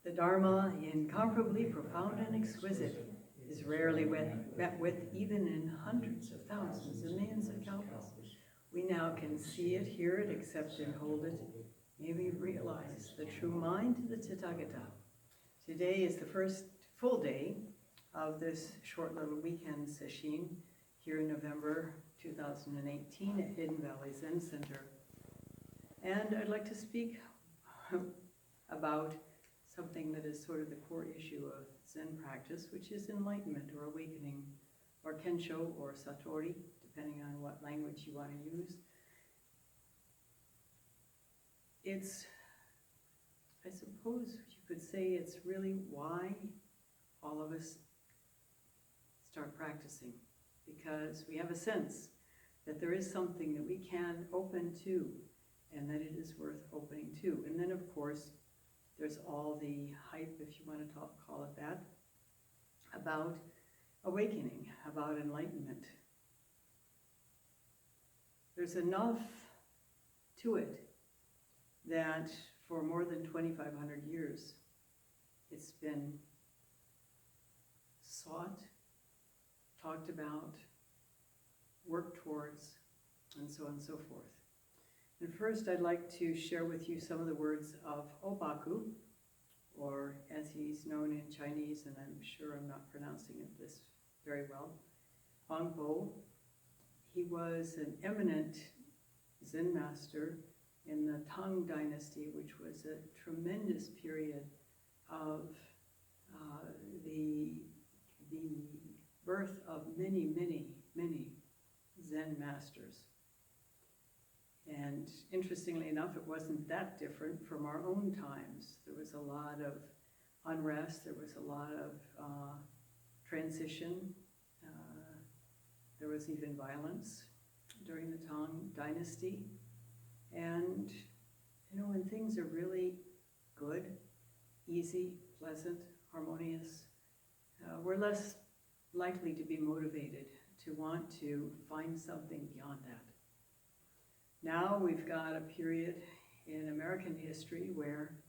The Dharma, incomparably profound and exquisite, is rarely met with even in hundreds of thousands and millions of kalpas. We now can see it, hear it, accept and hold it. May we realize the true mind of the Tathagata. Today is the first full day of this short little weekend sesshin here in November 2018 at Hidden Valley Zen Center. And I'd like to speak about something that is sort of the core issue of Zen practice, which is enlightenment or awakening, or kensho or satori, depending on what language you want to use. It's, I suppose you could say it's really why all of us start practicing, because we have a sense that there is something that we can open to and that it is worth opening to. And then, of course, there's all the hype, if you want to call it that, about awakening, about enlightenment. There's enough to it that for more than 2,500 years, it's been sought, talked about, worked towards, and so on and so forth. And first, I'd like to share with you some of the words of Obaku, or as he's known in Chinese, and I'm sure I'm not pronouncing this very well, Hongbo. He was an eminent Zen master in the Tang dynasty, which was a tremendous period of the birth of many, many, many Zen masters. And interestingly enough, it wasn't that different from our own times. There was a lot of unrest, there was a lot of transition, there was even violence during the Tang dynasty. And, you know, when things are really good, easy, pleasant, harmonious, we're less likely to be motivated to want to find something beyond that. Now we've got a period in American history where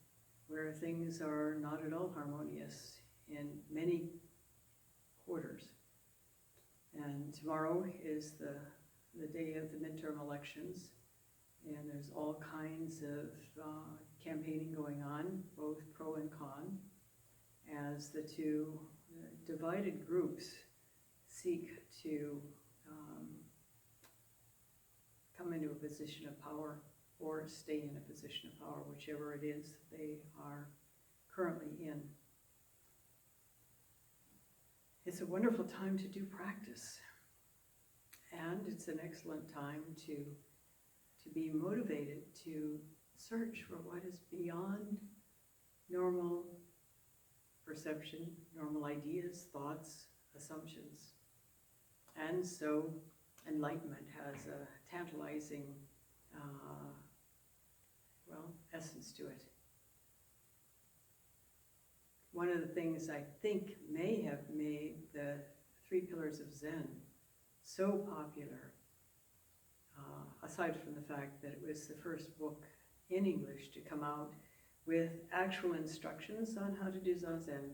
things are not at all harmonious in many quarters. And tomorrow is the day of the midterm elections, and there's all kinds of campaigning going on, both pro and con, as the two divided groups seek to come into a position of power or stay in a position of power, whichever it is they are currently in. It's a wonderful time to do practice, and it's an excellent time to be motivated to search for what is beyond normal perception, normal ideas, thoughts, assumptions. And so enlightenment has a tantalizing, essence to it. One of the things I think may have made the 3 Pillars of Zen so popular, aside from the fact that it was the first book in English to come out with actual instructions on how to do Zazen,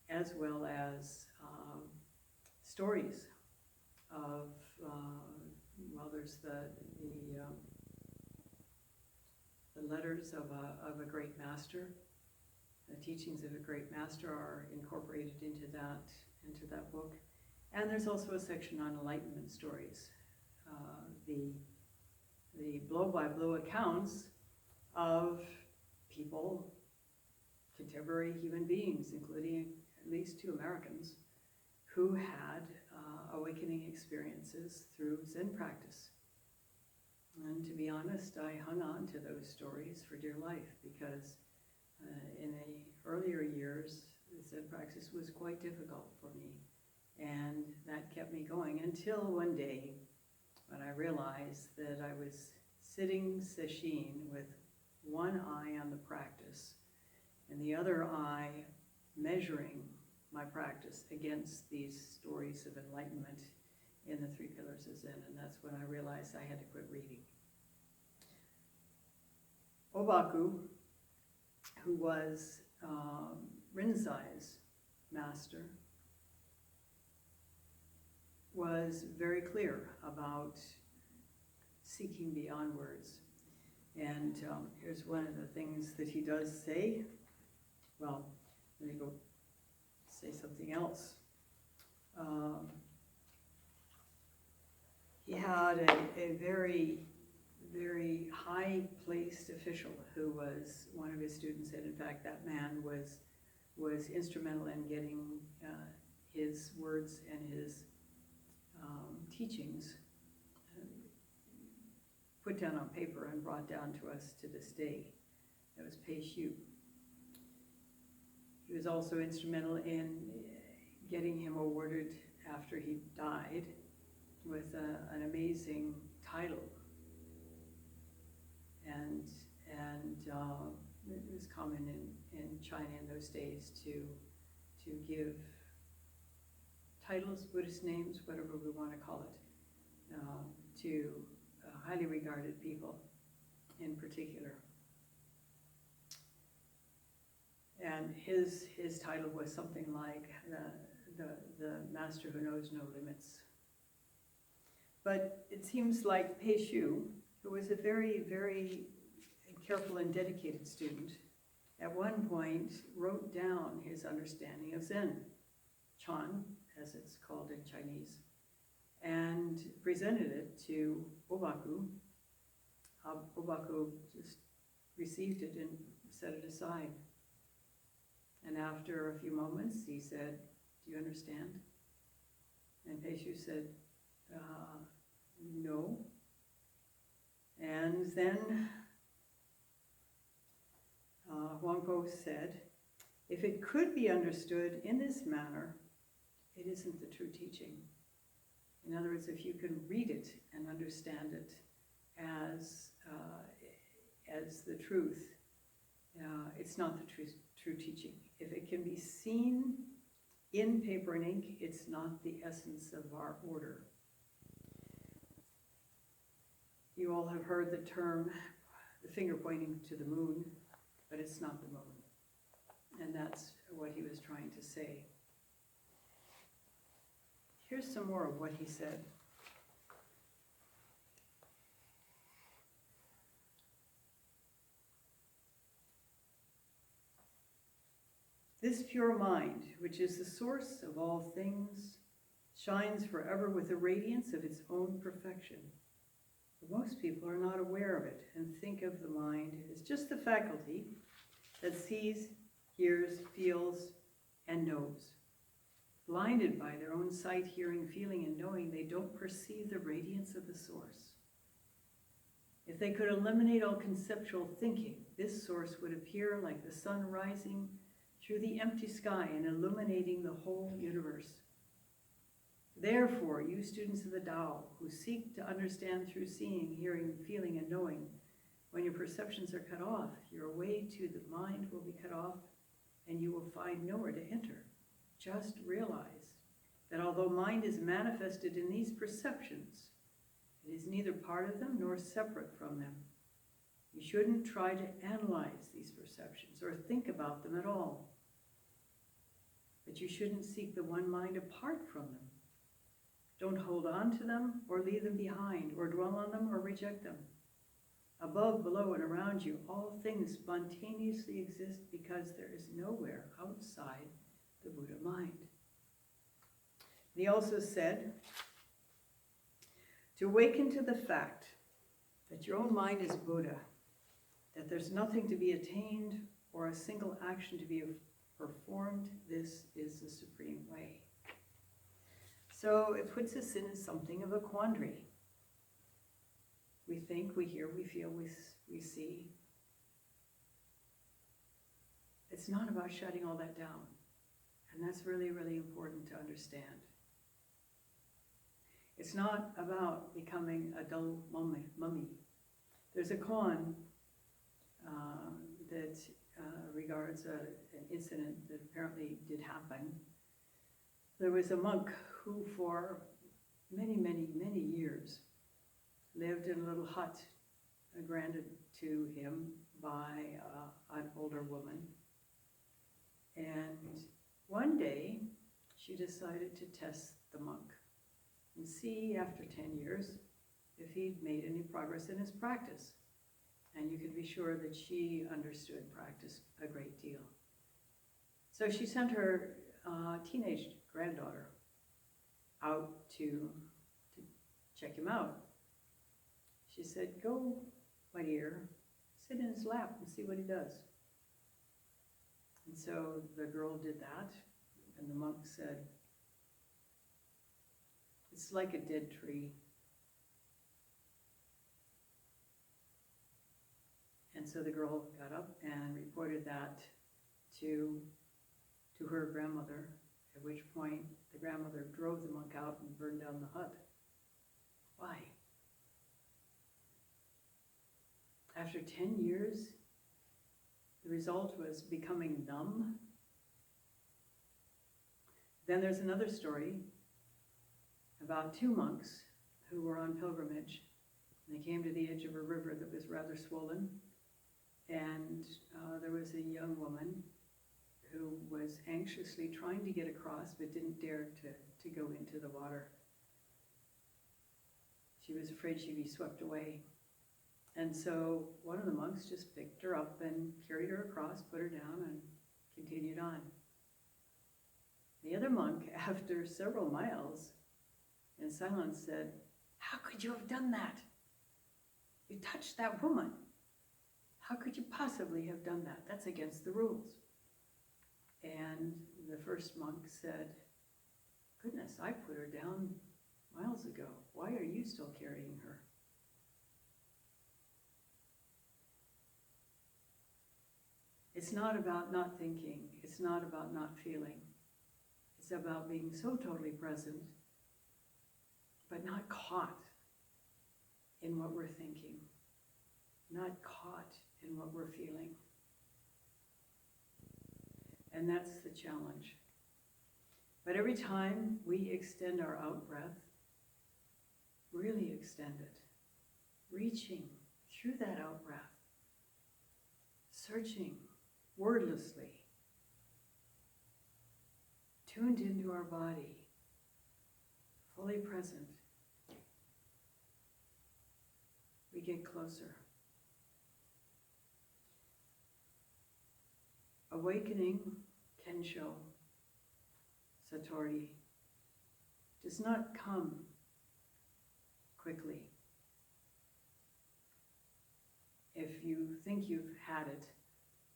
as well as stories of, there's the letters of a great master. The teachings of a great master are incorporated into that book. And there's also a section on enlightenment stories. The blow-by-blow accounts of people, contemporary human beings, including at least 2 Americans, who had awakening experiences through Zen practice. And to be honest, I hung on to those stories for dear life, because in the earlier years, the Zen practice was quite difficult for me. And that kept me going until one day when I realized that I was sitting sesshin with one eye on the practice and the other eye measuring my practice against these stories of enlightenment in the Three Pillars of Zen, and that's when I realized I had to quit reading. Obaku, who was Rinzai's master, was very clear about seeking beyond words. And here's one of the things that he does say. Well, let me go say something else. He had a very, very high-placed official who was one of his students, and in fact that man was instrumental in getting his words and his teachings put down on paper and brought down to us to this day. That was teisho. He was also instrumental in getting him awarded after he died with an amazing title. And it was common in China in those days to give titles, Buddhist names, whatever we want to call it, to highly regarded people in particular. And his title was something like the master who knows no limits. But it seems like teisho, who was a very, very careful and dedicated student, at one point wrote down his understanding of Zen, Chan, as it's called in Chinese, and presented it to Obaku. Obaku just received it and set it aside. And after a few moments, he said, "Do you understand?" And teisho said, "No." And then Huangpo said, "If it could be understood in this manner, it isn't the true teaching." In other words, if you can read it and understand it as the truth, it's not the true teaching. If it can be seen in paper and ink, it's not the essence of our order. You all have heard the term, the finger pointing to the moon, but it's not the moon. And that's what he was trying to say. Here's some more of what he said. This pure mind, which is the source of all things, shines forever with the radiance of its own perfection. But most people are not aware of it and think of the mind as just the faculty that sees, hears, feels, and knows. Blinded by their own sight, hearing, feeling, and knowing, they don't perceive the radiance of the source. If they could eliminate all conceptual thinking, this source would appear like the sun rising through the empty sky and illuminating the whole universe. Therefore, you students of the Tao, who seek to understand through seeing, hearing, feeling, and knowing, when your perceptions are cut off, your way to the mind will be cut off, and you will find nowhere to enter. Just realize that although mind is manifested in these perceptions, it is neither part of them nor separate from them. You shouldn't try to analyze these perceptions or think about them at all. But you shouldn't seek the one mind apart from them. Don't hold on to them or leave them behind or dwell on them or reject them. Above, below, and around you, all things spontaneously exist because there is nowhere outside the Buddha mind. And he also said, to awaken to the fact that your own mind is Buddha, that there's nothing to be attained or a single action to be performed, this is the supreme way. So it puts us in something of a quandary. We think, we hear, we feel, we see. It's not about shutting all that down. And that's really, really important to understand. It's not about becoming a dull mummy. There's a koan that regards an incident that apparently did happen. There was a monk who for many, many, many years lived in a little hut granted to him by an older woman. And one day, she decided to test the monk and see after 10 years if he'd made any progress in his practice. And you can be sure that she understood practice a great deal. So she sent her teenage granddaughter out to check him out. She said, "Go, my dear, sit in his lap and see what he does." And so the girl did that, and the monk said, "It's like a dead tree." And so the girl got up and reported that to her grandmother, at which point the grandmother drove the monk out and burned down the hut. Why? After 10 years, the result was becoming numb. Then there's another story about two monks who were on pilgrimage. They came to the edge of a river that was rather swollen, and there was a young woman who was anxiously trying to get across but didn't dare to go into the water. She was afraid she'd be swept away. And so one of the monks just picked her up and carried her across, put her down, and continued on. The other monk, after several miles in silence, said, "How could you have done that? You touched that woman. How could you possibly have done that? That's against the rules." And the first monk said, "Goodness, I put her down miles ago. Why are you still carrying her?" It's not about not thinking. It's not about not feeling. It's about being so totally present, but not caught in what we're thinking, not caught in what we're feeling. And that's the challenge. But every time we extend our out-breath, really extend it, reaching through that out-breath, searching wordlessly, tuned into our body, fully present, we get closer. Awakening, teisho, satori, does not come quickly. If you think you've had it,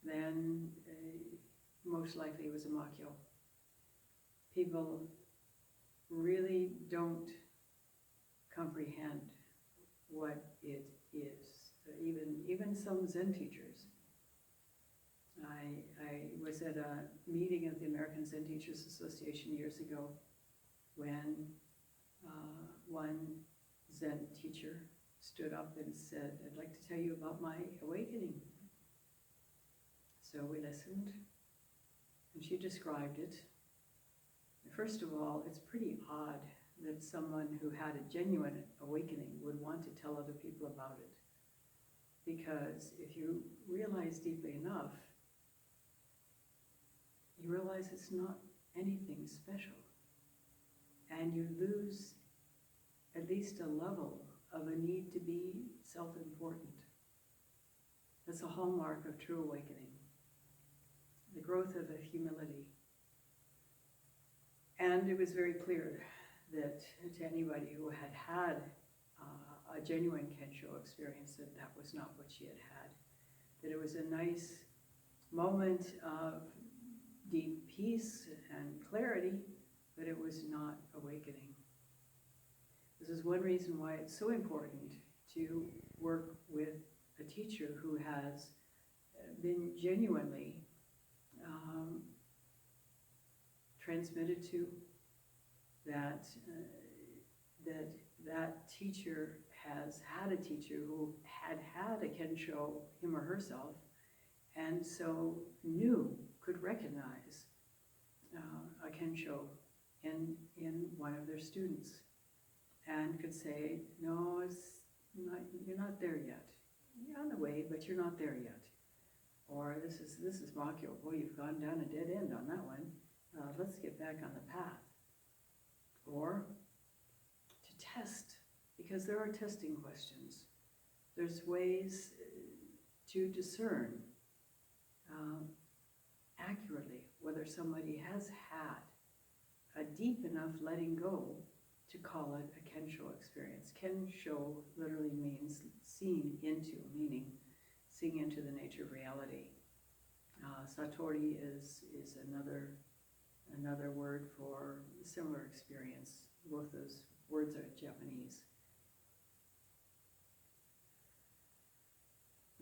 then most likely it was a makyo. People really don't comprehend what it is. Even some Zen teachers. I was at a meeting of the American Zen Teachers Association years ago when one Zen teacher stood up and said, "I'd like to tell you about my awakening." So we listened, and she described it. First of all, it's pretty odd that someone who had a genuine awakening would want to tell other people about it. Because if you realize deeply enough, you realize it's not anything special. And you lose at least a level of a need to be self-important. That's a hallmark of true awakening. The growth of a humility. And it was very clear that to anybody who had had a genuine Kensho experience, that was not what she had had. That it was a nice moment of deep peace and clarity, but it was not awakening. This is one reason why it's so important to work with a teacher who has been genuinely transmitted to, that that teacher has had a teacher who had a kensho, him or herself, and so could recognize a kensho in one of their students, and could say, no, you're not there yet. You're on the way, but you're not there yet. Or this is Makyo. Boy, you've gone down a dead end on that one. Let's get back on the path. Or to test, because there are testing questions. There's ways to discern accurately whether somebody has had a deep enough letting go to call it a kensho experience. Kensho literally means seeing into, meaning seeing into the nature of reality. Satori is another word for a similar experience. Both those words are Japanese.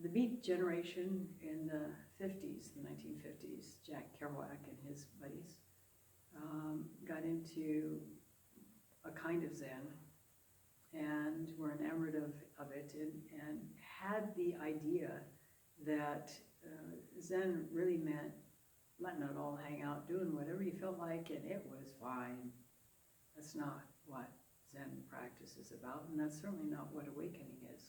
The Beat generation in the 50s, the 1950s, Jack Kerouac and his buddies, got into a kind of Zen and were enamored of it, and had the idea that Zen really meant letting it all hang out, doing whatever you felt like, and it was fine. That's not what Zen practice is about, and that's certainly not what awakening is.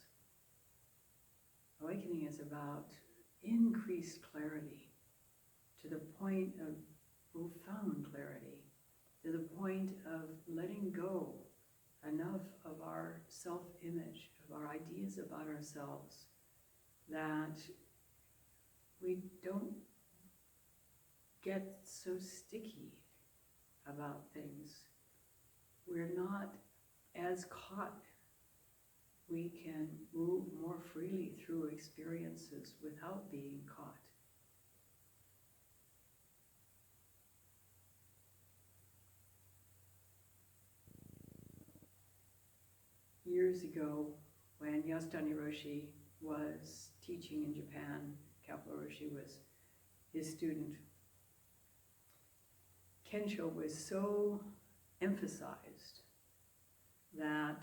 Awakening is about increased clarity, to the point of profound clarity, to the point of letting go enough of our self-image, of our ideas about ourselves, that we don't get so sticky about things. We're not as caught. We can move more freely through experiences without being caught. Years ago, when Mitra-roshi was teaching in Japan, Mitra-roshi was his student, Kensho was so emphasized that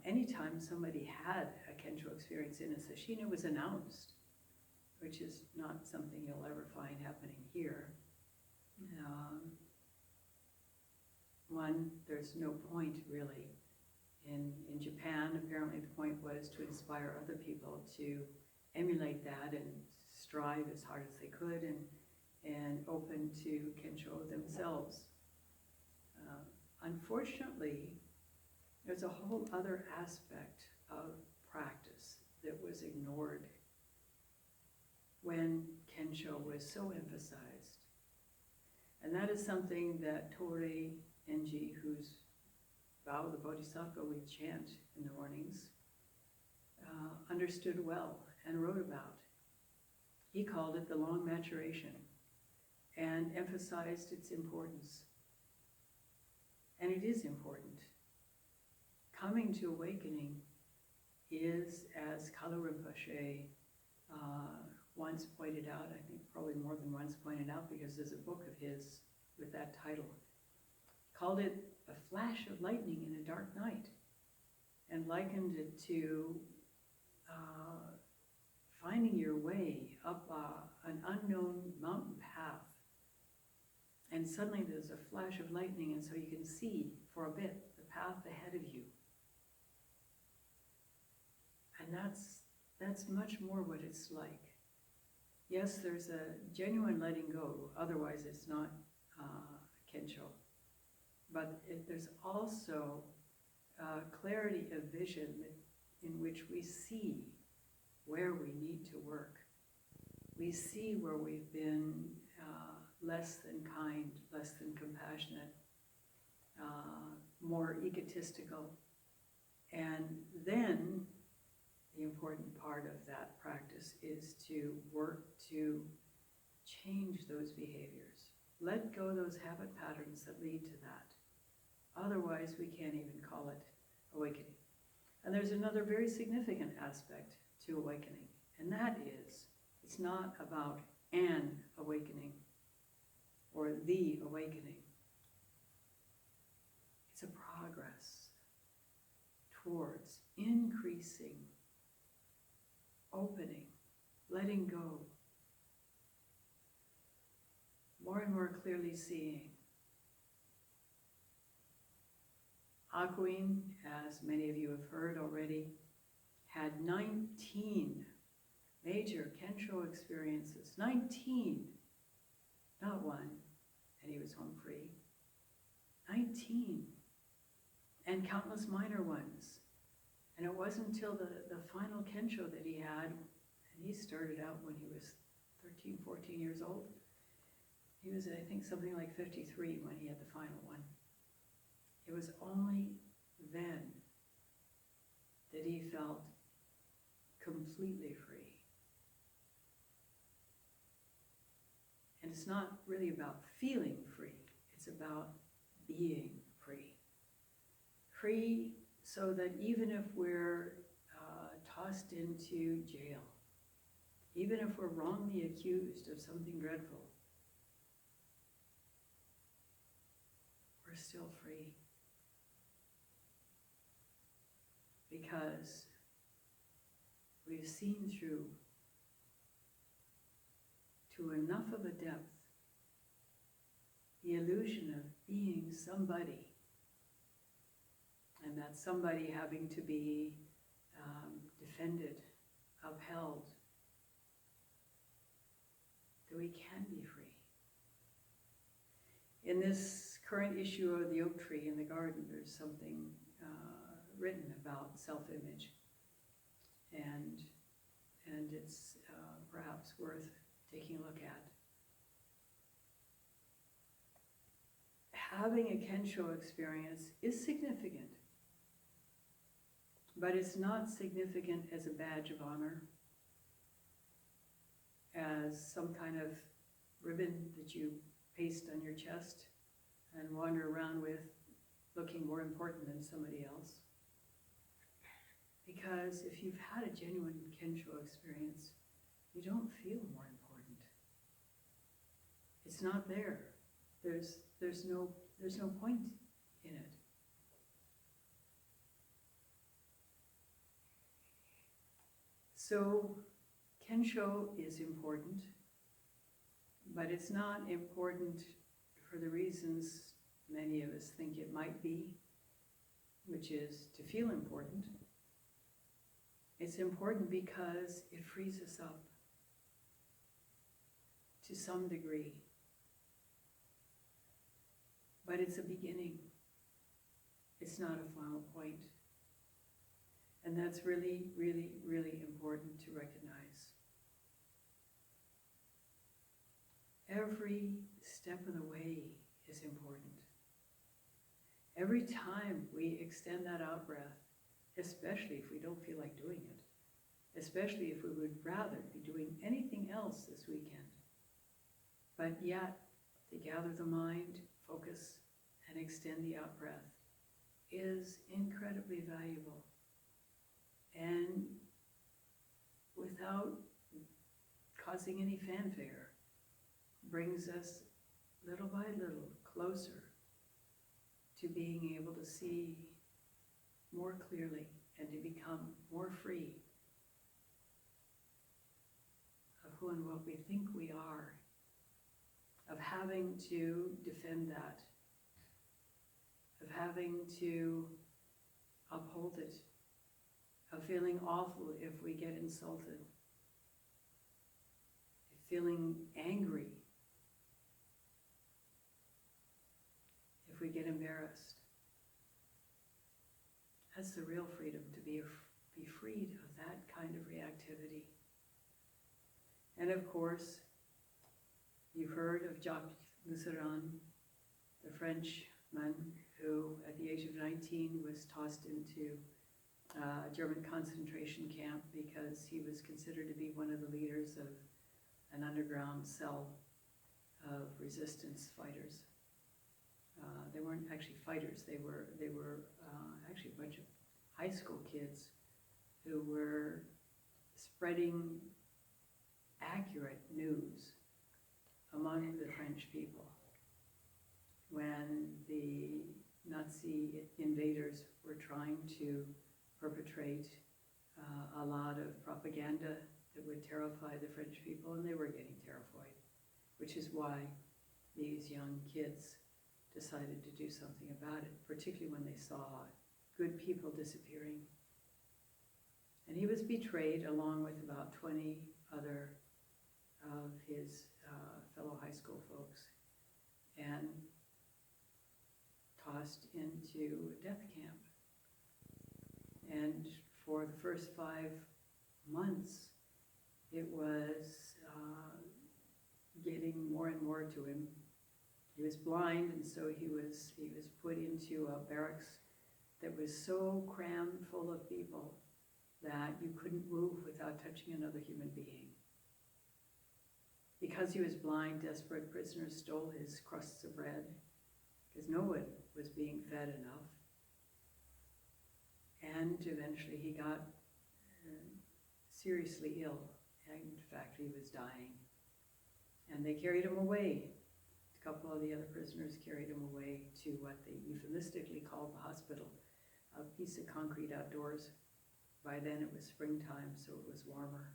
anytime somebody had a Kensho experience in a sesshin, it was announced, which is not something you'll ever find happening here. One, there's no point really. In Japan, apparently the point was to inspire other people to emulate that and strive as hard as they could and open to Kensho themselves. Unfortunately, there's a whole other aspect of practice that was ignored when Kensho was so emphasized. And that is something that Tori Enji, whose vow of the Bodhisattva we chant in the mornings, understood well and wrote about. He called it the long maturation and emphasized its importance. And it is important. Coming to awakening is, as Kalu Rinpoche once pointed out, I think probably more than once pointed out, because there's a book of his with that title, called it a flash of lightning in a dark night, and likened it to finding your way up an unknown mountain path, and suddenly there's a flash of lightning, and so you can see for a bit the path ahead of you. And that's much more what it's like. Yes, there's a genuine letting go, otherwise it's not Kensho. But there's also clarity of vision in which we see where we need to work. We see where we've been less than kind, less than compassionate, more egotistical. And then the important part of that practice is to work to change those behaviors. Let go those habit patterns that lead to that. Otherwise, we can't even call it awakening. And there's another very significant aspect to awakening, and that is, it's not about an awakening. or the awakening. It's a progress towards increasing, opening, letting go, more and more clearly seeing. Akuin, as many of you have heard already, had 19 major Kensho experiences. 19, not one, and he was home free. 19, and countless minor ones. And it wasn't until the final Kensho that he had, and he started out when he was 13, 14 years old. He was, I think, something like 53 when he had the final one. It was only then that he felt completely free. And it's not really about feeling free, it's about being free. Free so that even if we're tossed into jail, even if we're wrongly accused of something dreadful, we're still free. Because we've seen through to enough of a depth the illusion of being somebody, and that somebody having to be defended, upheld, that we can be free. In this current issue of the oak tree in the garden, there's something written about self-image, and it's perhaps worth taking a look at. Having a Kensho experience is significant, but it's not significant as a badge of honor, as some kind of ribbon that you paste on your chest and wander around with looking more important than somebody else. Because if you've had a genuine Kensho experience, you don't feel more important. It's not there. There's no point in it. So Kensho is important, but it's not important for the reasons many of us think it might be, which is to feel important. It's important because it frees us up to some degree. But it's a beginning. It's not a final point. And that's really, really, really important to recognize. Every step of the way is important. Every time we extend that out breath, especially if we don't feel like doing it, especially if we would rather be doing anything else this weekend, but yet to gather the mind, focus, and extend the out breath is incredibly valuable. And without causing any fanfare, brings us little by little closer to being able to see more clearly and to become more free of who and what we think we are, of having to defend that, of having to uphold it, of feeling awful if we get insulted, feeling angry if we get embarrassed. That's the real freedom, to be freed of that kind of reactivity. And of course, you've heard of Jacques Luceran, the Frenchman who at the age of 19 was tossed into a German concentration camp because he was considered to be one of the leaders of an underground cell of resistance fighters. They weren't actually fighters, they were actually a bunch of high school kids who were spreading accurate news among the French people. when the Nazi invaders were trying to perpetrate a lot of propaganda that would terrify the French people, and they were getting terrified, which is why these young kids decided to do something about it, particularly when they saw good people disappearing. And he was betrayed along with about 20 other of his fellow high school folks and tossed into a death camp. And for the first 5 months, it was getting more and more to him. He was blind, and so he was put into a barracks that was so crammed full of people that you couldn't move without touching another human being. Because he was blind, desperate prisoners stole his crusts of bread, because no one was being fed enough. And eventually he got seriously ill. In fact, he was dying. And they carried him away. A couple of the other prisoners carried him away to what they euphemistically called the hospital, a piece of concrete outdoors. By then it was springtime, so it was warmer.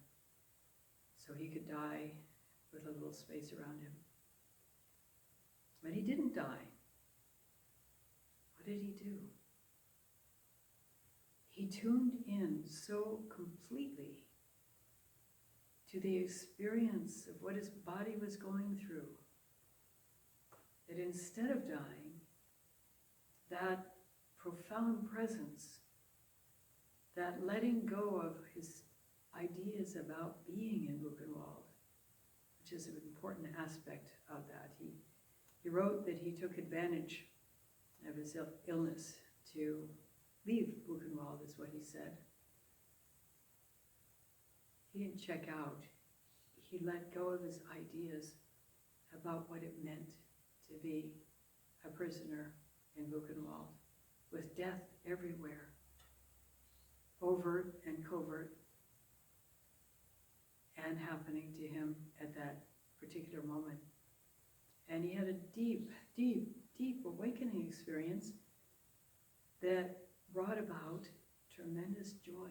So he could die with a little space around him. But he didn't die. What did he do? He tuned in so completely to the experience of what his body was going through that instead of dying, that profound presence, that letting go of his ideas about being in Buchenwald, which is an important aspect of that. He wrote that he took advantage of his illness to leave Buchenwald, is what he said. He didn't check out. He let go of his ideas about what it meant to be a prisoner in Buchenwald, with death everywhere, overt and covert, and happening to him at that particular moment. And he had a deep, deep, deep awakening experience that brought about tremendous joy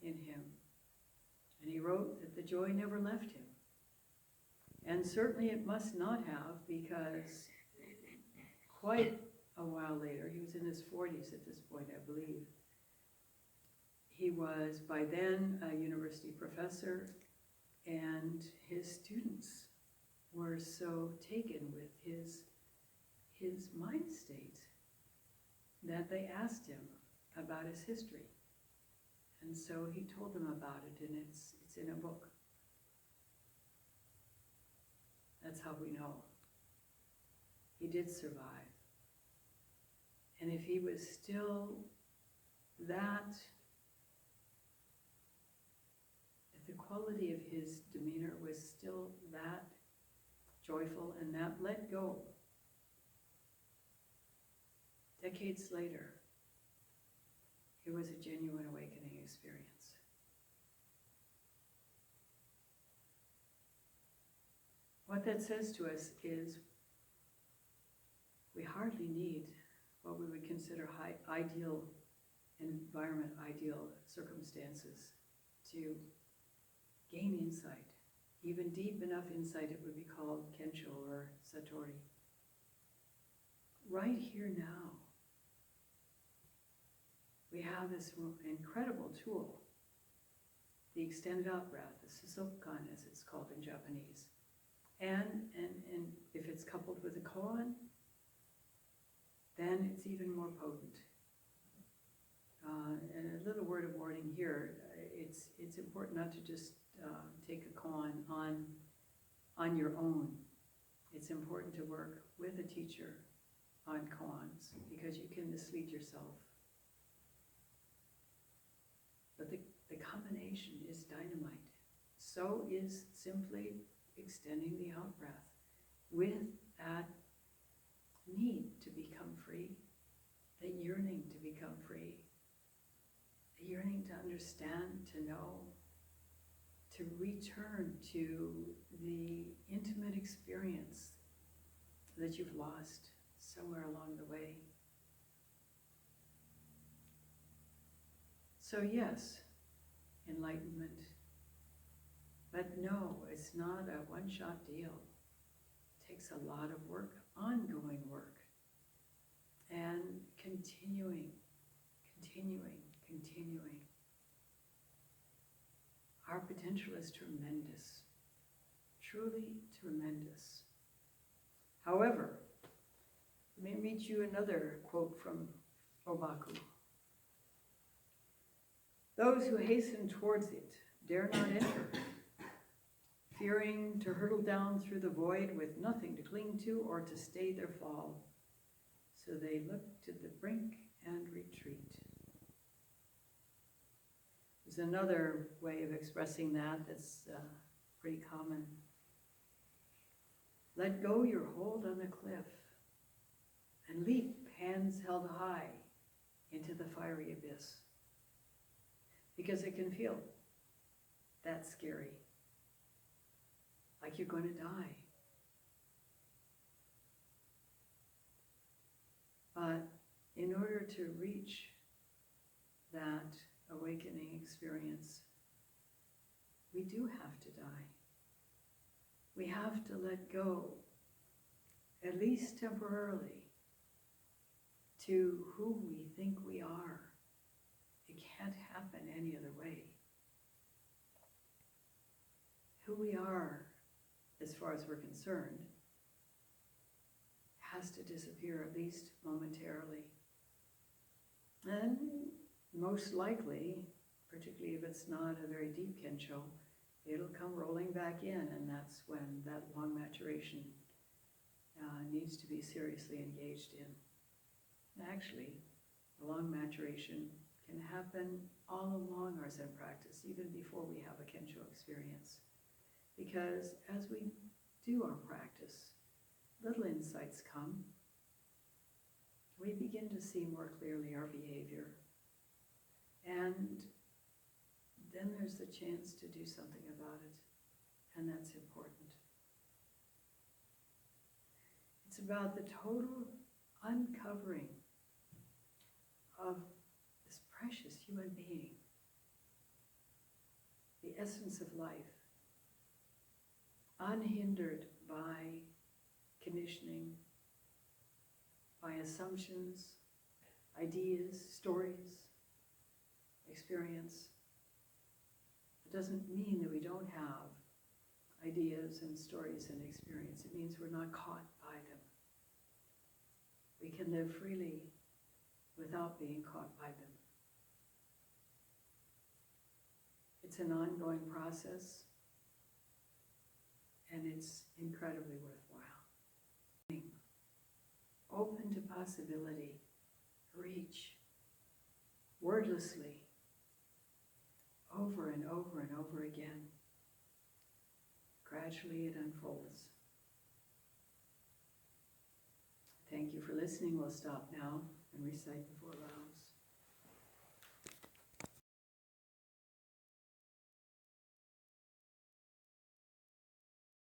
in him. And he wrote that the joy never left him. And certainly it must not have, because quite a while later, he was in his 40s at this point, I believe. He was by then a university professor, and his students were so taken with his mind state that they asked him about his history. And so he told them about it, and it's in a book. That's how we know. He did survive. And if he was still that, if the quality of his demeanor was still that joyful and that let go, decades later, it was a genuine awakening experience. What that says to us is we hardly need what we would consider ideal environment, ideal circumstances to gain insight. Even deep enough insight, it would be called Kensho or Satori. Right here now, we have this incredible tool, the extended out breath, the Susokan as it's called in Japanese. And if it's coupled with a koan, then it's even more potent. And a little word of warning here, it's important not to just take a koan on your own. It's important to work with a teacher on koans, because you can mislead yourself. But the combination is dynamite. So is simply extending the out-breath with that need to become free, the yearning to become free, the yearning to understand, to know, to return to the intimate experience that you've lost somewhere along the way. So yes, enlightenment. But no, it's not a one-shot deal. It takes a lot of work, ongoing work, and continuing. Our potential is tremendous, truly tremendous. However, let me read you another quote from Obaku. Those who hasten towards it dare not enter, fearing to hurtle down through the void with nothing to cling to or to stay their fall. So they look to the brink and retreat. There's another way of expressing that that's pretty common. Let go your hold on the cliff and leap, hands held high, into the fiery abyss. Because it can feel that scary, like you're going to die. But in order to reach that awakening experience, we do have to die. We have to let go, at least temporarily, to who we think we are. It can't happen any other way. Who we are, as far as we're concerned, has to disappear, at least momentarily. And most likely, particularly if it's not a very deep kensho, it'll come rolling back in, and that's when that long maturation needs to be seriously engaged in. Actually, a long maturation can happen all along our Zen practice, even before we have a kensho experience. Because as we do our practice, little insights come. We begin to see more clearly our behavior. And then there's the chance to do something about it. And that's important. It's about the total uncovering of this precious human being, the essence of life, unhindered by conditioning, by assumptions, ideas, stories, experience. It doesn't mean that we don't have ideas and stories and experience. It means we're not caught by them. We can live freely without being caught by them. It's an ongoing process, and it's incredibly worthwhile. Open to possibility, reach, wordlessly, over and over and over again. Gradually it unfolds. Thank you for listening. We'll stop now and recite the 4 rounds.